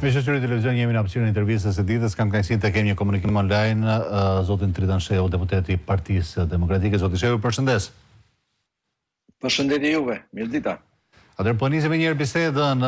Me shoqëri televizion jemi në hapësirën e intervistës së ditës. Kam kënaqësinë të kem një komunikim online zotin Tritan Shehu, deputeti i Partisë Demokratike. Zoti Shehu, përshëndes. Përshëndetje juve, mirëdita. Atëherë po nisim një herë bisedën.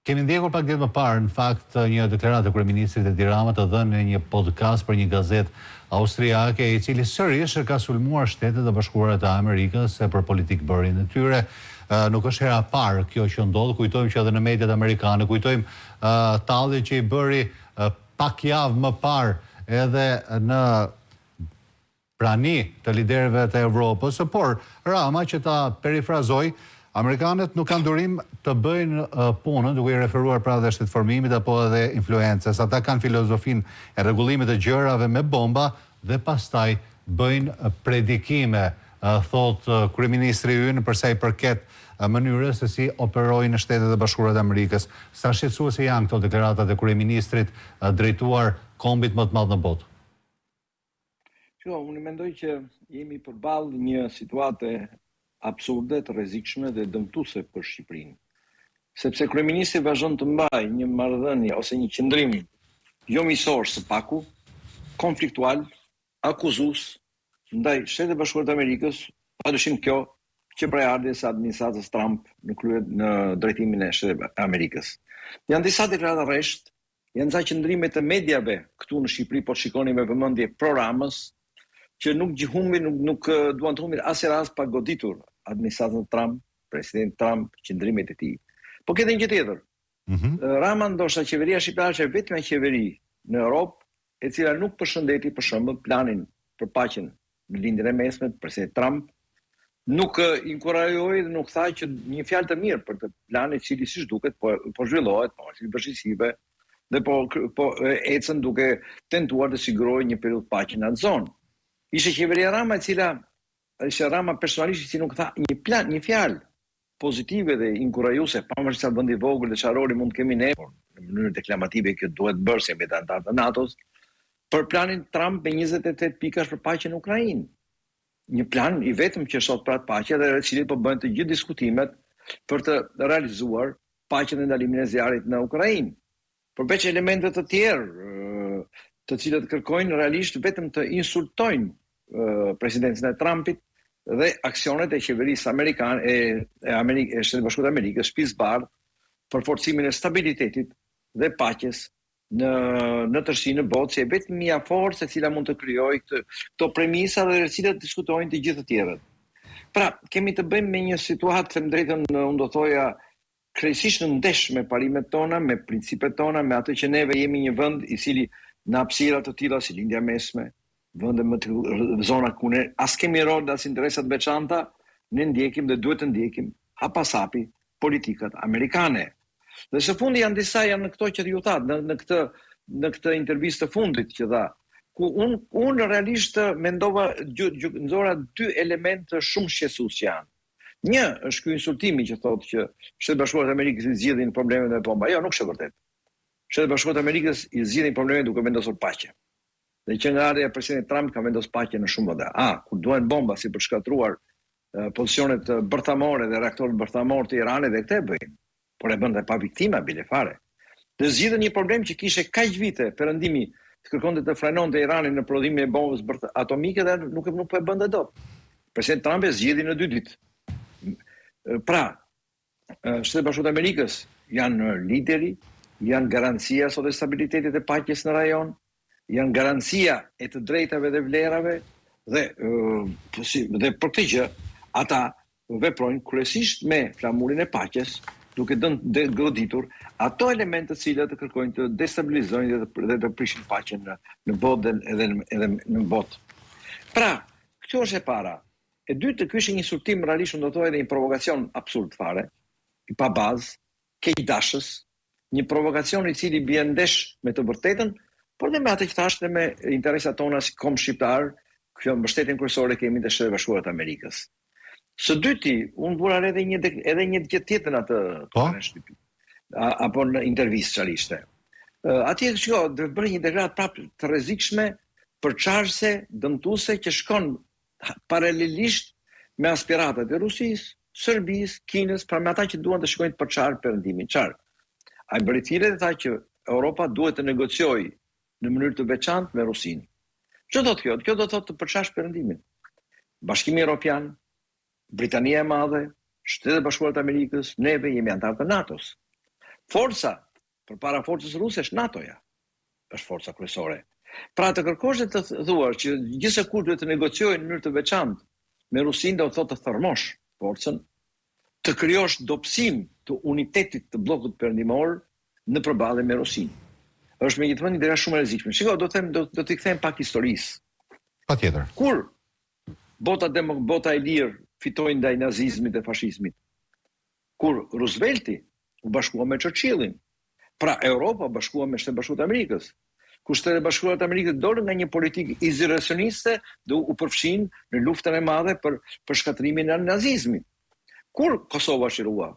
Kemi ndjekur pak ditë më parë, në fakt, një deklaratë të kryeministrit Edi Rama të dhënë në një podcast për një gazetë austriake, i cili sërish ka sulmuar Shtetet e Bashkuara të Amerikës për politikë bërjen e tyre. Nuk është hera parë kjo që ndodh, kujtojmë që edhe në mediat amerikane, kujtojmë talli që i bëri pak javë më parë edhe në prani të liderëve të Evropës, por Rama që ta perifrazoj, amerikanët nuk kanë durim të bëjnë punën, duke i referuar pra dhe shtetëformimit apo edhe influencës. Ata kanë filozofinë e rregullimit të gjërave me bomba dhe pastaj bëjnë predikime, thot kryeministri ynë për sa i përket mënyrës se si operojnë në Shtetet e Bashkuara të Amerikës. Sa shqetësuese janë këto deklaratat e kryeministrit drejtuar kombit më të madh në botë? Unë mendoj që jemi përballë një situate absurde, të rrezikshme dhe dëmtuese për Shqipërinë. Sepse kryeministri vazhdon të mbajë një marrëdhënie ose një qëndrim jo miqësor së paku, konfliktual, akuzues ndaj Shtetit Bashkuar të Amerikës, padyshim kjo që prej ardhjes së administratës Trump në drejtimin e Shtetit Amerikës. Janë disa deklarata rresht, janë disa qëndrime të mediave këtu në Shqipëri, po shikoni me vëmendje programës, që nuk duan të humbin asnjë rast pa goditur administratën Trump, president Trump, qëndrimet e tij. Po këtë një tjetër. Rama ndoshta qeveria shqiptare është vetëm një qeveri në Europë e cila nuk përshëndeti për shembull planin për paqen në lindjen e mesme të presidentit Trump, nuk inkurajoi dhe nuk tha që një fjalë të mirë për të planin i cili siç duket po zhvillohet, po si vështirësive dhe po ecën duke tentuar të sigurojë një periudhë paqe në atë zonë. Ishte qeveria Rama e cila ishte Rama personalisht që nuk tha një plan, një fjalë pozitive dhe inkurajuese, pavarësisht sa vendi i vogël dhe çfarë roli mund të kemi ne, në mënyrë deklamative kjo duhet bërë si antar të NATO-s, për planin Trump me 28 pikash për paqen në Ukrainë. Një plan i vetëm që sot pra të paqe dhe i cili po bën të gjithë diskutimet për të realizuar paqen dhe ndalimin e zjarrit në Ukrainë. Përveç elemente të tjerë, të cilët kërkojnë realisht vetëm të insultojnë presidencën e Trumpit dhe aksionet e qeverisë amerikane e Shtetit Bashkuar të Amerikës shtëpisë bardh për forcimin e stabilitetit dhe paqes në tërësi në botë, si e vetëm një forcë e cila mund të krijojë këto premisa dhe cilat diskutojnë të gjithë të tjerët. Pra, kemi të bëjmë me një situatë, them drejtën, unë do thoja krejtësisht në ndesh me parimet tona, me principet tona, me atë që neve jemi një vend i cili në hapësira të tilla si lindja mesme, vende më të zona ku ne as kemi rol as interesat veçanta, ne ndjekim dhe duhet të ndjekim hapasapi politikat amerikane. Dhe së fundi janë në këto që ju thatë, në këtë intervistë të fundit që dha, ku unë realisht mendova nxora dy elemente shumë shqetësues që janë. Një është ky insultimi që thotë që Shtetet Bashkuara të Amerikës i zgjidhin problemet me bomba. Jo, nuk është vërtet. Shtetet Bashkuara të Amerikës i zgjidhin problemet duke vendosur paqe. Dhe që nga ardha e presidentit Trump ka vendosur paqe në shumë vende. Kur duhen bomba si për shkatruar pozicionet bërthamore dhe reaktorët bërthamor të Iranit dhe këtë e bëjnë. Por e bën dhe pa viktima, bile fare. Dhe zgjidhen një problem që kishte kaq vite perëndimi të kërkonte të frenonte Iranin në prodhimin e bombës atomike dhe nuk po e bënte dot. Presidenti Trump e zgjidhi në 2 ditë. Pra, Shtetet Bashkuara të Amerikës janë lideri, janë garancia sot e stabilitetit e paqes në rajon, janë garancia e të drejtave dhe vlerave dhe për këtë gjë ata veprojnë kryesisht me flamurin e paqes, duke goditur ato elemente të cilat të kërkojnë të destabilizojnë dhe të prishin paqen në botë edhe në botë. Pra, kjo është e para. E dytë, ky është një insultim realisht do të thotë edhe një provokacion absurd fare, i pa bazë, keqdashës, një provokacion i cili bie ndesh me të vërtetën, por dhe me atë që thashë me interesat tona si kom shqiptar, kjo mbështetjen kryesore kemi të Shtetet Bashkuara të Amerikës. Së dyti, unë vura edhe një gjë tjetër atë shtypi. Apo në intervistë çfarë ishte. Atje do bëri një deklaratë prapë të rrezikshme, përçarëse, dëmtuese që shkon paralelisht me aspiratat e Rusisë, Serbisë, Kinës, pra me ata që duan të shkojnë të përçarë perëndimin. Çfarë? Ai bëri thirrje dhe tha që Europa duhet të negociojë në mënyrë të veçantë me Rusinë. Ço do të kjo? Kjo do të thotë të përçash Perëndimin. Bashkimi Evropian, Britania e Madhe, Shtetet e Bashkuara të Amerikës, neve jemi antarë të NATO-s. Forca përpara forcës ruse është NATO-ja. Është forca kryesore. Pra të kërkosh dhe të thuar që gjithse kur duhet të negociojë në mënyrë të veçantë me Rusinë, do të thotë të tharmosh forcën, të krijosh dobësim të unitetit të bllokut perëndimor në përballje me Rusinë. Është megjithatë një gjë shumë e rrezikshme. Shikoj, do t'i kthem pak historisë. Patjetër. Kur bota e lirë fitoi ndaj nazizmit dhe fashizmit? Kur Roosevelti u bashkua me Churchillin, pra Europa bashkua me Shtetet e Bashkuara të Amerikës. Kur Shtetet e Bashkuara të Amerikës dolën nga një politikë izolacioniste dhe u përfshin në luftën e madhe për shkatrimin e nazizmit. Kur Kosova shirua,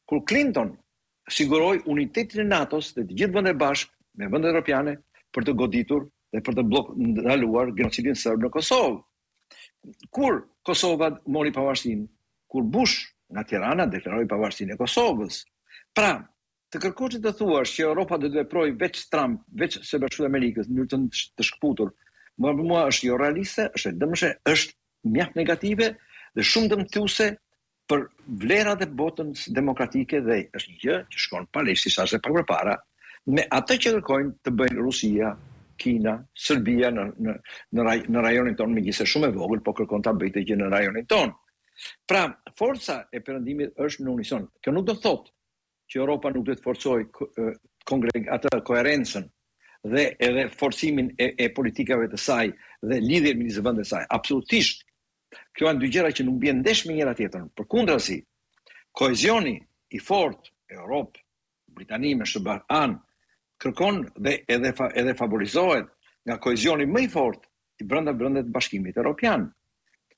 kur Clinton siguroi unitetin e NATO-s dhe të gjithë vendet bashkë me vendet evropiane për të goditur dhe për të ndaluar genocidin serb në Kosovë. Kur Kosova mori pavarësinë, kur Bush nga Tirana deklaroi pavarësinë e Kosovës. Pra, të kërkosh të thuash që Europa do të veprojë veç Trump, veç Shtetet e Bashkuara të Amerikës në mënyrë të shkputur, mua është jo realiste, është e dëmshme, është mjaft negative dhe shumë dëmtuese për vlerat e botës demokratike dhe është një gjë që shkon palesht si sa pak përpara me atë që kërkojnë të bëjnë Rusia, Kina, Serbia në rajonin tonë, megjithëse shumë e vogël, po kërkon ta bëjë të gjë në rajonin tonë. Pra, forca e Perëndimit është në unison. Kjo nuk do të thotë që Europa nuk duhet të forcojë atë koherencën dhe edhe forcimin e politikave të saj dhe lidhjen midis vendeve të saj. Absolutisht. Kjo janë dy gjëra që nuk bien ndesh me njëra tjetrën. Përkundrazi, kohezioni i fortë e Europë, Britania me SBA kërkon dhe edhe favorizohet nga kohezioni më i fortë i brenda vendet të Bashkimit Evropian.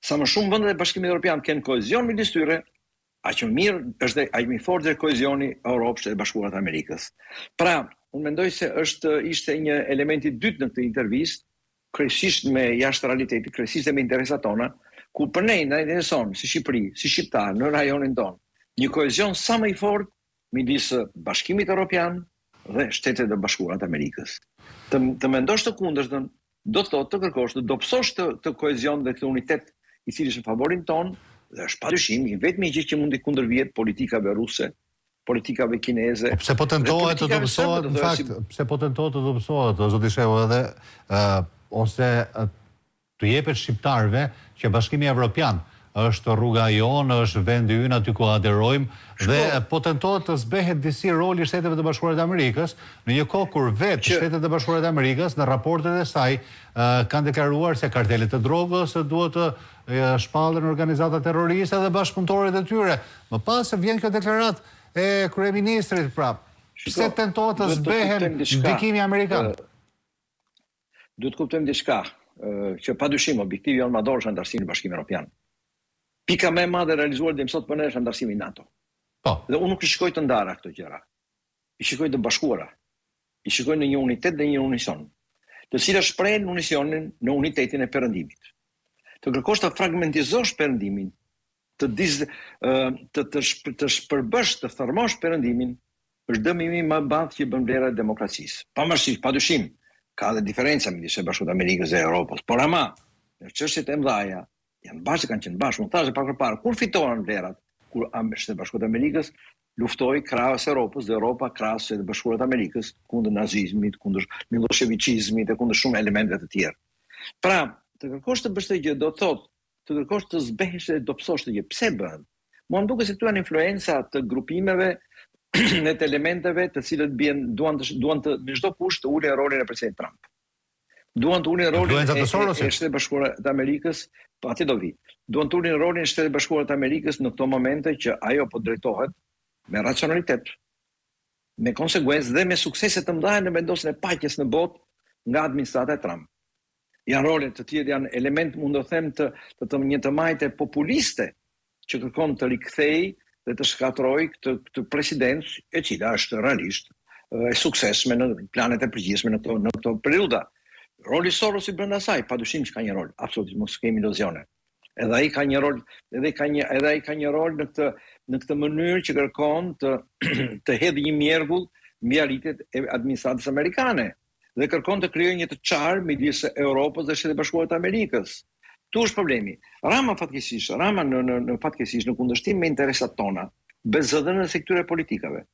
Sa më shumë vendet e Bashkimit Evropian kanë kohezion midis tyre, aq më mirë është aq më i fortë kohezioni Europës së Bashkuara të Amerikës. Pra, unë mendoj se ishte një element i dytë në këtë intervistë, kryesisht me jashtë realitetit, kryesisht me interesat tona, ku për ne në son, si Shqipëri, si shqiptar në rajonin tonë, një kohezion sa më i fortë midis Bashkimit Evropian dhe Shtetet e Bashkuara të Amerikës. Të mendosh të kundërtën, do të thotë të kërkosh të dobësosh të kohezion dhe këtë unitet i cili është në favorin ton, dhe është padyshim i vetmi gjë që mund të kundërvjet politikave ruse, politikave kineze. Pse po tentohet të dobësohet, në fakt, pse po tentohet të dobësohet, zoti shehu, edhe ose të jepet shqiptarëve që Bashkimi Evropian është rruga jonë, është vendi ynë aty ku aderojmë dhe po tentohet të zbehet disi roli Shteteve të Bashkuara të Amerikës në një kohë kur vetë Shtetet e Bashkuara të Amerikës në raportet e saj kanë deklaruar se kartelet e drogës duhet të shpallen organizata terroriste dhe bashkëpunëtorët e tyre. Më pas vjen kjo deklarat e kryeministrit prap. Pse tentohet të zbehet ndikimi amerikan? Duhet të kuptojmë diçka që padyshim objektivi jonë madhor është antarësimi në Bashkimin Evropian. Pika më e madhe realizuar dhe mësot për ne është antarësimi i NATO. Dhe unë nuk i shikoj të ndara këto gjëra. I shikoj të bashkuara. I shikoj në një unitet dhe një unison, të cilat shprehen unisonin në unitetin e Perëndimit. Të kërkosh të fragmentizosh Perëndimin, të shpërbësh, të tharmosh Perëndimin, është dëmimi më i madh që bën vlera e demokracisë. Pavarësisht, padyshim, ka dhe diferenca midis së Bashkuara të Amerikës dhe Europës, por ama në çështjet e mëdha janë bashkë, kanë qenë bashkë. Unë thashë pak përpara, kur fitohen vlerat, kur Shtetet e Bashkuara të Amerikës luftoi krahas Europës dhe Europa krahas Shtetet e Bashkuara të Amerikës kundër nazizmit, kundër miloševiqizmit dhe kundër shumë elementeve të tjerë. Pra, të kërkosh të bësh këtë gjë do të thotë të kërkosh të zbehesh dhe dobësosh këtë gjë. Pse bëhen? Mua më duket se këtu janë influenca të grupimeve dhe të elementeve të cilët duan të në çdo kushт të ulin rolin e presidentit Trump. Duan të ulin rolin e Shtetit e Bashkuara të Amerikës, po aty do vi. Duan të ulin rolin e Shtetit e Bashkuara të Amerikës në këto momente që ajo po drejtohet me racionalitet, me konsekuencë dhe me suksese të mëdha në vendosjen e paqes në botë nga administrata e Trump. Janë role të tjerë, janë element, mund të them, të një të majte populiste që kërkon të rikthej dhe të shkatroj këtë presidencë e cila është realisht e suksesshme në planet e përgjithshme në këto periudha. Roli Soros i brenda saj, padyshim që ka një rol, absolutisht mos kemi iluzione. Edhe ai ka një rol, edhe ai ka një rol në këtë mënyrë që kërkon të hedhë një mjergull mbi arritjet e administratës amerikane dhe kërkon të krijojë një të qarë midis Europës dhe Shtetit Bashkuar të Amerikës. Tu është problemi. Rama në fatkeqësisht në kundërshtim me interesat tona, BZD-n e këtyre politikave,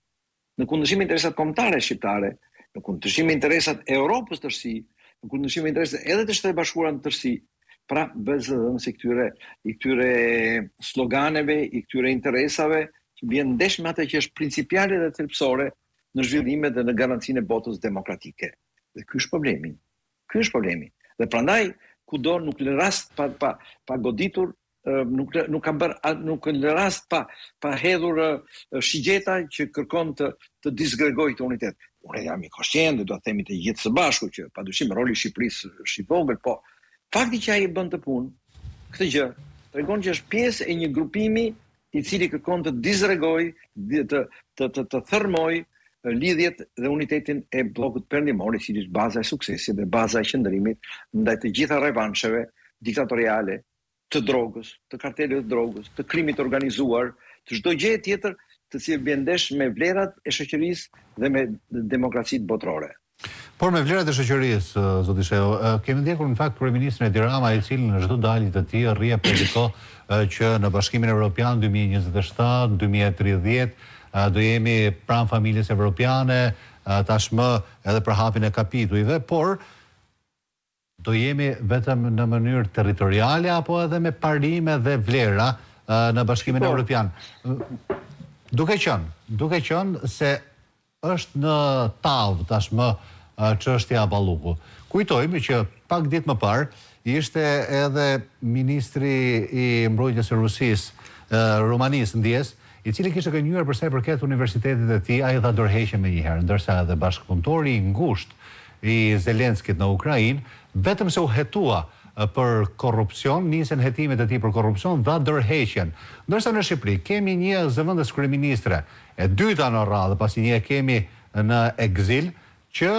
në kundërshtim me interesat kombëtare shqiptare, në kundërshtim me interesat e Europës tërësi, në kundërshtim me interesat edhe të Shtetit Bashkuar të tërësi, pra BZD-n si këtyre sloganeve, i këtyre interesave që vjen ndesh me atë që është principiale dhe thelbësore në zhvillimet dhe në garancinë e botës demokratike. Dhe ky është problemi. Ky është problemi. Dhe prandaj kudo nuk në rast pa goditur, nuk në rast pa hedhur shigjeta që kërkon të disgregoj këtë unitet. Unë jam i koshient, do të themi të gjithë së bashku që padyshim roli i Shqipërisë është i vogël, po fakti që ai bën të punë këtë gjë tregon që është pjesë e një grupimi i cili kërkon të disgregoj, të thërmoj lidhjet dhe unitetin e bllokut perëndimor, i cili është baza e suksesit dhe baza e qëndrimit ndaj të gjitha revansheve diktatoriale, të drogës, të kartelit të drogës, të krimit organizuar, të çdo gjë tjetër të cilë bën ndesh me vlerat e shoqërisë dhe me demokracitë botërore. Por me vlerat e shoqërisë, zoti Sheu, kemi ndjekur në fakt kryeministrin Edi Rama, i cili në çdo dalje të tij rrie prediko që në Bashkimin Evropian 2027, 2030 do jemi pranë familjes evropiane, tashmë edhe për hapjen e kapitujve, por do jemi vetëm në mënyrë territoriale apo edhe me parime dhe vlera në Bashkimin Evropian. Duke qenë se është në tavë tashmë çështja Balluku. Kujtojmë që pak ditë më parë ishte edhe ministri i mbrojtjes së Rusisë, Rumanisë ndjes, i cili kishte gënjur për sa i përket universitetit të tij, ai dha dorëheqje më një herë, ndërsa edhe bashkëpunëtori i ngushtë i Zelenskit në Ukrainë, vetëm se u hetua për korrupsion, nisën hetimet e tij për korrupsion, dha dorëheqjen. Ndërsa në Shqipëri kemi një zëvendës kryeministre, e dyta në radhë, pasi një e kemi në ekzil, që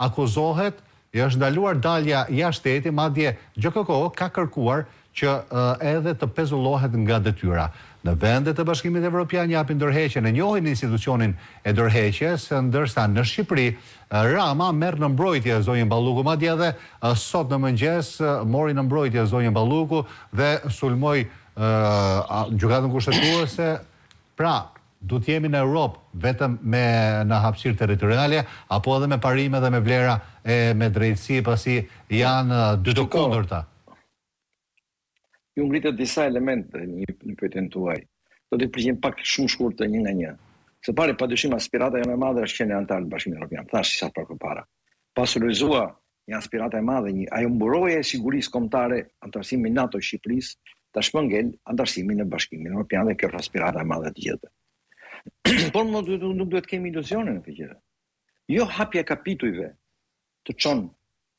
akuzohet, i është ndaluar dalja jashtë shtetit, madje GKK ka kërkuar që edhe të pezullohet nga detyra. Në vendet e Bashkimit Evropian japin dorëheqje, në njohin institucionin e dorëheqjes, ndërsa në Shqipëri Rama merr në mbrojtje zonjën Balluku, madje edhe sot në mëngjes mori në mbrojtje zonjën Balluku dhe sulmoi gjykatën kushtetuese. Pra, du të jemi në Europë vetëm në hapësirë territoriale, apo edhe me parime dhe me vlera e me drejtësi, pasi janë dy të kundërta. Ju ngritët disa elemente në pyetjen tuaj. Do të përgjigjem pak shumë shkurtë një nga një. Së pari, padyshim aspirata më e madhe është qenë antar të Bashkimit Evropian. Thash sa përpara. Pas u realizua një aspirata e madhe, ajo mburoje e sigurisë kombëtare, antarësimi NATO i Shqipërisë, tashmë ngel antarësimi në Bashkimin Evropian dhe kjo është aspirata e madhe të gjithëve. Por nuk duhet kemi iluzione në këtë gjë. Jo hapja e kapitujve të çon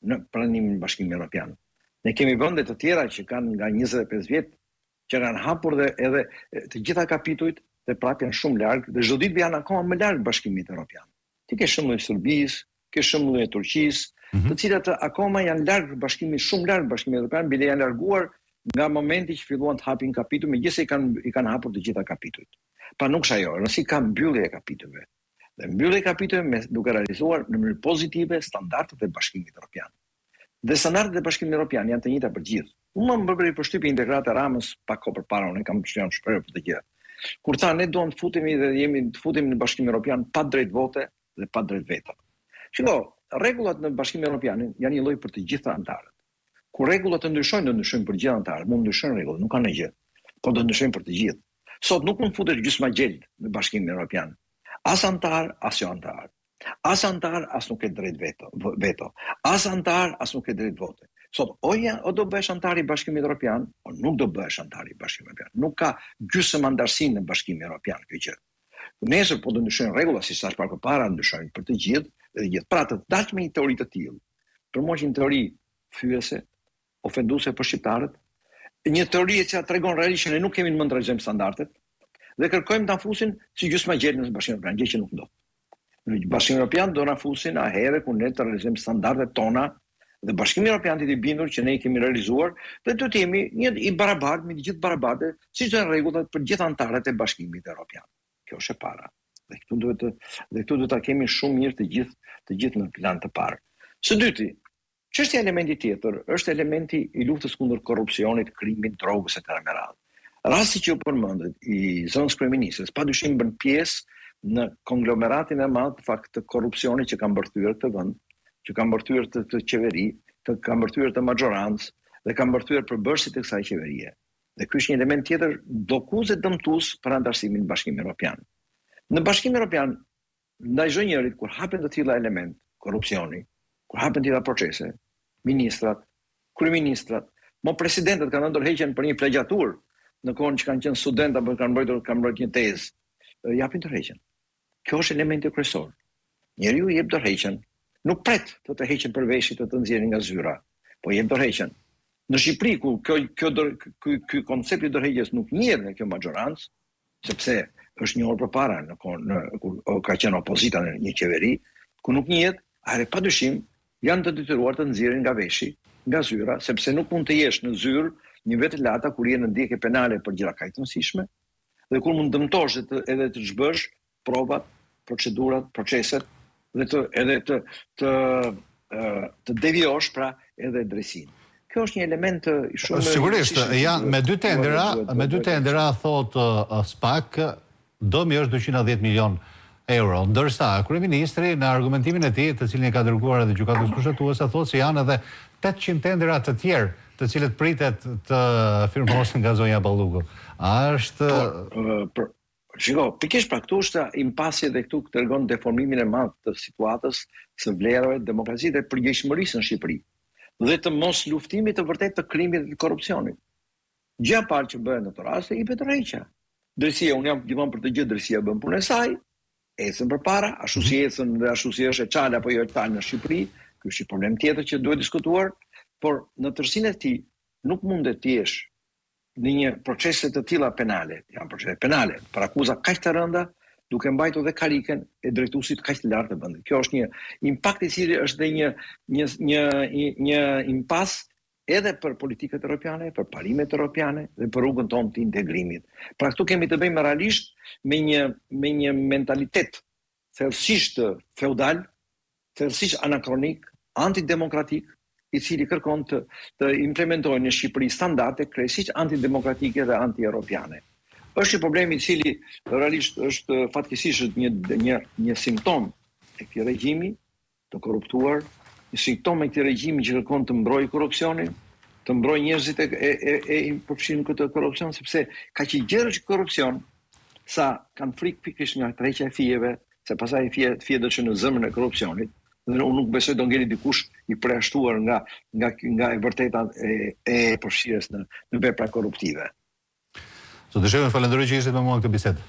në pranimin e Bashkimit Evropian. Ne kemi vende të tjera që kanë nga 25 vjet që kanë hapur dhe edhe të gjitha kapitujt dhe prapë janë shumë larg dhe çdo ditë janë akoma më larg Bashkimit Evropian. Ti ke shembullin e Serbisë, ke shembullin e Turqisë, të cilat akoma janë larg Bashkimit, shumë larg Bashkimit Evropian, bile janë larguar nga momenti që filluan të hapin kapituj, megjithëse i kanë hapur të gjitha kapitujt. Pa nuk shajo, nësi ka mbyllje e kapitujve. Dhe mbyllje e kapitujve duke realizuar në mënyrë pozitive standardet e Bashkimit Evropian. Dhe standardet e Bashkimit Evropian janë të njëjta për gjithë. Unë më bëri përshtypje integrate Ramës pak kohë përpara, unë kam shprehur për të gjë. Kur tha ne duam të futemi dhe të futemi në Bashkimin Evropian pa drejt vote dhe pa drejt veto. Shiko, rregullat në Bashkimin Evropian janë një lloj për të gjitha anëtarët. Kur rregullat do ndryshojnë për gjithë anëtarët, mund ndryshojnë rregullat, nuk ka ndonjë gjë, por do ndryshojnë për të gjithë. Sot nuk mund futesh gjysmagjel në Bashkimin Evropian. As anëtar, as jo anëtar. As antar, as nuk e drejt veto. As antar, as nuk e drejt vote. Sot, o do bëhesh antar i Bashkimit Evropian, o nuk do bëhesh antar i Bashkimit Evropian. Nuk ka gjysmë antarësi në Bashkimin Evropian kjo gjë. Nesër po do ndryshojnë rregulla, si sa pak përpara ndryshojnë për të gjithë dhe gjithë. Pra të dalë me një teori të tillë. Për mua një teori fyese, ofenduese për shqiptarët, një teori që tregon realisht që ne nuk kemi në mend të realizojmë standardet dhe kërkojmë ta fusin si gjysmagjel në Bashkimin Evropian, gjë që nuk ndodh. Në Bashkimin Evropian do na fusin a herë kur ne të realizojmë standardet tona dhe Bashkimi Evropian të bindur që ne i kemi realizuar dhe do të jemi një i barabartë me të gjithë barabartë, siç janë rregullat për gjithë anëtarët e Bashkimit Evropian. Kjo është e para. Dhe këtu duhet ta kemi shumë mirë të gjithë në plan të parë. Së dyti, çështja elementi tjetër është elementi i luftës kundër korrupsionit, krimit, drogës e të me radhë. Rasti që u përmendet i zonës kryeministres padyshim bën pjesë në konglomeratin e madh të korrupsionit që ka mbërthyer këtë vend, që ka mbërthyer të qeveri, ka mbërthyer të majorancë dhe ka mbërthyer përbërësit e kësaj qeverie. Dhe ky është një element tjetër dokues e dëmtues për anëtarësimin në Bashkimin Evropian. Në Bashkimin Evropian, ndaj çdo njërit kur hapen të tilla element, korrupsioni, kur hapen të tilla procese, ministrat, kryeministrat, presidentët kanë ndërheqjen për një plagjatur në kohën që kanë qenë student apo kanë mbrojtur një tezë, japin tërheqjen. Kjo është elementi kryesor. Njeriu jep tërheqjen, nuk pret të tërheqen për veshit të nxjerrin nga zyra, po jep tërheqjen. Në Shqipëri ku ky koncept i tërheqjes nuk njihet nga kjo majorancë, sepse është një orë përpara kur ka qenë opozita në një qeveri, ku nuk njihet, atëherë padyshim janë të detyruar të nxjerrin nga veshi, nga zyra, sepse nuk mund të jesh në zyrë një vetë lata kur je në ndjekje penale për gjëra kaq të rëndësishme, dhe kur mund dëmtosh edhe të zhbësh provat, procedurat, proceset dhe të devijosh pra edhe drejtsinë. Kjo është një element shumë sigurisht, janë me dy tendera thot SPAK, dëmi është 210 milion euro, ndërsa kryeministri në argumentimin e tij, të cilin e ka dërguar edhe gjykatës kushtetuese, thotë se janë edhe 800 tendera të tjerë, të cilët pritet të firmosen nga zonja Balluku. A është Shiko, pikërisht pra këtu është impasi dhe këtu tregon deformimin e madh të situatës së vlerave, demokracisë dhe përgjegjësisë në Shqipëri dhe të mos luftimit të vërtet të krimit dhe të korrupsionit. Gjëja e parë që bëhet në këtë rast i tërheqja. Drejtësia, unë jam gjithmonë për të gjithë drejtësia bën punën e saj, ecën përpara, ashtu si ecën dhe ashtu si është e çala apo jo e çala në Shqipëri, ky është një problem tjetër që duhet diskutuar, por në tërësinë e tij nuk mundet të jesh në një procese të tilla penale, janë procese penale, për akuza kaq të rënda, duke mbajtur dhe karikën e drejtuesit kaq të lartë të vendit. Kjo është një impakt i cili është dhe një impas edhe për politikat europiane, për parimet europiane dhe për rrugën tonë të integrimit. Pra këtu kemi të bëjmë realisht me një mentalitet thellësisht feudal, thellësisht anakronik, antidemokratik, i cili kërkon të implementojë në Shqipëri standarde krejtësisht antidemokratike dhe anti-europiane. Është një problem i cili realisht është fatkeqësisht një simptom e këtij regjimi të korruptuar, një simptom e këtij regjimi që kërkon të mbrojë korrupsionin, të mbrojë njerëzit e përfshirë në këtë korrupsion, sepse ka që gjerë që korrupsion, sa kanë frikë pikërisht nga tërheqja e fijeve, se pastaj fije do të në zemrën e korrupsionit, dhe unë nuk besoj do ngeli dikush i përjashtuar nga e vërteta e përfshirjes në vepra korruptive. Zoti Sheva, falenderoj që ishit me mua në këtë bisedë.